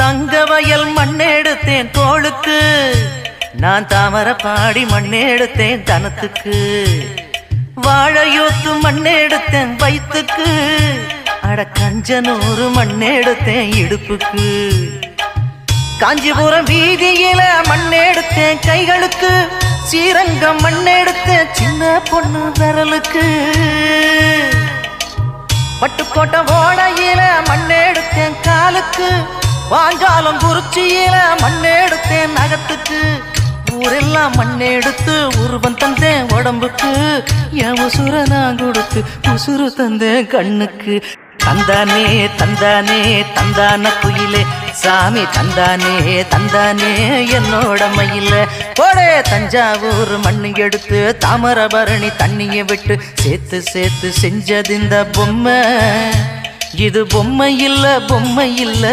தங்க வயல் மண்ணெடுத்தேன் தோளுக்கு, நான் தாமரை பாடி மண்ணெடுத்தேன் தனத்துக்கு. வாழையூத்து மண்ணெடுத்தேன் வயிற்றுக்கு, அட கஞ்சனூறு மண்ணெடுத்தேன் இடுப்புக்கு. காஞ்சிபுரம் வீதியில மண்ணெடுத்தேன் கைகளுக்கு, ஸ்ரீரங்கம் மண்ணெடுத்தேன் சின்ன பொண்ணு விரலுக்கு. பட்டுக்கோட்டை ஓடையில மண்ணெடுத்தேன் காலுக்கு, வாஞ்சாலம் குறிச்சியில மண்ணெடுத்தேன் நகத்துக்கு. ஊரெல்லாம் மண்ணெடுத்து உருவம் தந்தேன் உடம்புக்கு, என் உசுர நான் கொடுத்து உசுறு தந்தேன் கண்ணுக்கு. தந்தானே தந்தானே தந்தான குயிலே சாமி, தந்தானே தந்தானே என்னோட மயில. போடே தஞ்சாவூர் மண்ணு எடுத்து தாமிரபரணி தண்ணியை விட்டு சேர்த்து சேர்த்து செஞ்சது இந்த பொம்மை. இது பொம்மை இல்ல பொம்மை இல்ல.